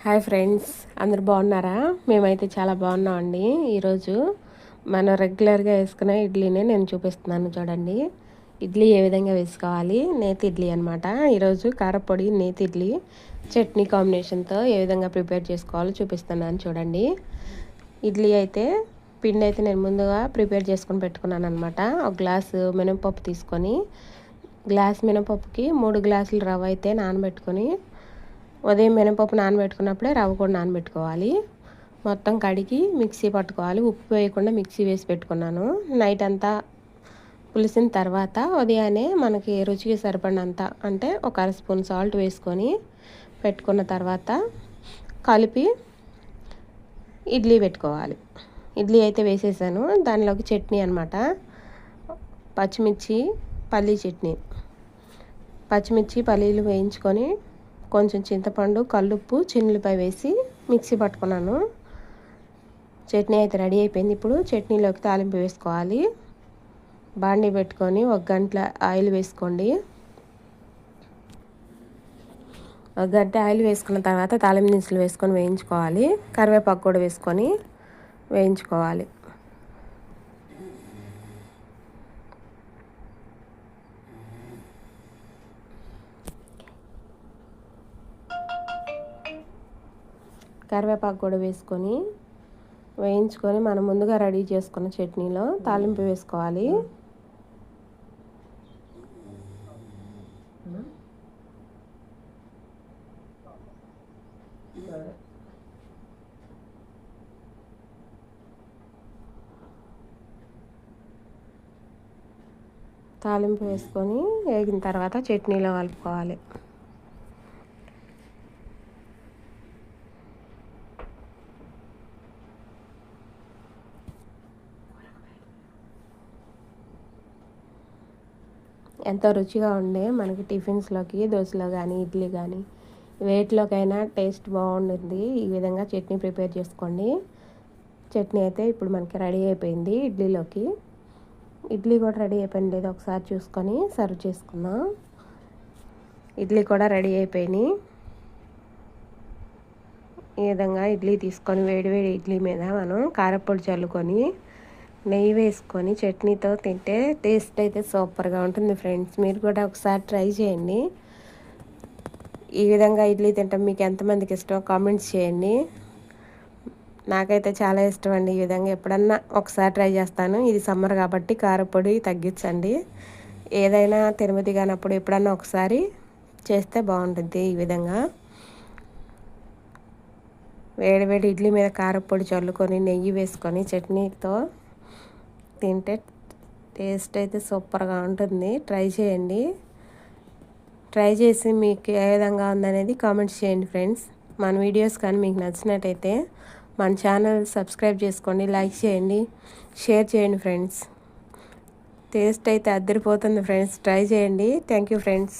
Hi friends, అందరు బాగున్నారా? మేమైతే చాలా బాగున్నామండి. ఈరోజు మనం రెగ్యులర్గా వేసుకునే ఇడ్లీనే నేను చూపిస్తున్నాను చూడండి. ఇడ్లీ ఏ విధంగా వేసుకోవాలి, నేతి ఇడ్లీ అనమాట. ఈరోజు కారపొడి నేతి ఇడ్లీ చట్నీ కాంబినేషన్తో ఏ విధంగా ప్రిపేర్ చేసుకోవాలో చూపిస్తున్నాను చూడండి. ఇడ్లీ అయితే పిండి అయితే నేను ముందుగా ప్రిపేర్ చేసుకొని పెట్టుకున్నాను అనమాట. ఒక గ్లాసు మినపప్పు తీసుకొని, గ్లాస్ మినపప్పుకి 3 గ్లాసులు రవ్వ అయితే నానబెట్టుకొని, ఉదయం మినపప్పు నానబెట్టుకున్నప్పుడే రవ్వ కూడా నానబెట్టుకోవాలి. మొత్తం కడిగి మిక్సీ పట్టుకోవాలి. ఉప్పు వేయకుండా మిక్సీ వేసి పెట్టుకున్నాను. నైట్ అంతా పులిసిన తర్వాత ఉదయాన్నే మనకి రుచికి సరిపడినంత, అంటే ఒక అర స్పూన్ సాల్ట్ వేసుకొని పెట్టుకున్న తర్వాత కలిపి ఇడ్లీ పెట్టుకోవాలి. ఇడ్లీ అయితే వేసేసాను. దానిలోకి చట్నీ అనమాట, పచ్చిమిర్చి పల్లీ చట్నీ. పచ్చిమిర్చి పల్లీలు వేయించుకొని కొంచెం చింతపండు, కల్లుప్పు, చిన్నులపాయ వేసి మిక్సీ పట్టుకున్నాను. చట్నీ అయితే రెడీ అయిపోయింది. ఇప్పుడు చట్నీలోకి తాలింపు వేసుకోవాలి. బాండీ పెట్టుకొని 1 గంట ఆయిల్ వేసుకోండి. 1 గంట ఆయిల్ వేసుకున్న తర్వాత తాలింపు దినుసులు వేసుకొని వేయించుకోవాలి. కరివేపాకు కూడా వేసుకొని వేయించుకోవాలి. కరివేపాకు కూడా వేసుకొని వేయించుకొని మనం ముందుగా రెడీ చేసుకున్న చట్నీలో తాలింపు వేసుకోవాలి. తాలింపు వేసుకొని వేగిన తర్వాత చట్నీలో కలుపుకోవాలి. ఎంతో రుచిగా ఉండే మనకి టిఫిన్స్లోకి, దోశలో కానీ, ఇడ్లీ కానీ, వేటిలోకైనా టేస్ట్ బాగుంటుంది. ఈ విధంగా చట్నీ ప్రిపేర్ చేసుకోండి. చట్నీ అయితే ఇప్పుడు మనకి రెడీ అయిపోయింది. ఇడ్లీలోకి ఇడ్లీ కూడా రెడీ అయిపోయింది లేదో ఒకసారి చూసుకొని సర్వ్ చేసుకుందాం. ఇడ్లీ కూడా రెడీ అయిపోయినాయి. ఈ విధంగా ఇడ్లీ తీసుకొని వేడివేడి ఇడ్లీ మీద మనం కారపొడి చల్లుకొని నెయ్యి వేసుకొని చట్నీతో తింటే టేస్ట్ అయితే సూపర్గా ఉంటుంది ఫ్రెండ్స్. మీరు కూడా ఒకసారి ట్రై చేయండి. ఈ విధంగా ఇడ్లీ తింటాం మీకు ఎంతమందికి ఇష్టం కామెంట్స్ చేయండి. నాకైతే చాలా ఇష్టం అండి. ఈ విధంగా ఎప్పుడన్నా ఒకసారి ట్రై చేస్తాను. ఇది సమ్మర్ కాబట్టి కారపొడి తగ్గించండి. ఏదైనా తిరుమతి కానప్పుడు ఎప్పుడన్నా ఒకసారి చేస్తే బాగుంటుంది. ఈ విధంగా వేడివేడి ఇడ్లీ మీద కారపొడి చల్లుకొని నెయ్యి వేసుకొని చట్నీతో తింటే టేస్ట్ అయితే సూపర్గా ఉంటుంది. ట్రై చేయండి. ట్రై చేసి మీకు ఏ విధంగా ఉందనేది కామెంట్స్ చేయండి ఫ్రెండ్స్. మన వీడియోస్ కానీ మీకు నచ్చినట్టయితే మన ఛానల్ సబ్స్క్రైబ్ చేసుకోండి, లైక్ చేయండి, షేర్ చేయండి ఫ్రెండ్స్. టేస్ట్ అయితే అద్దరిపోతుంది ఫ్రెండ్స్. ట్రై చేయండి. Thank you friends.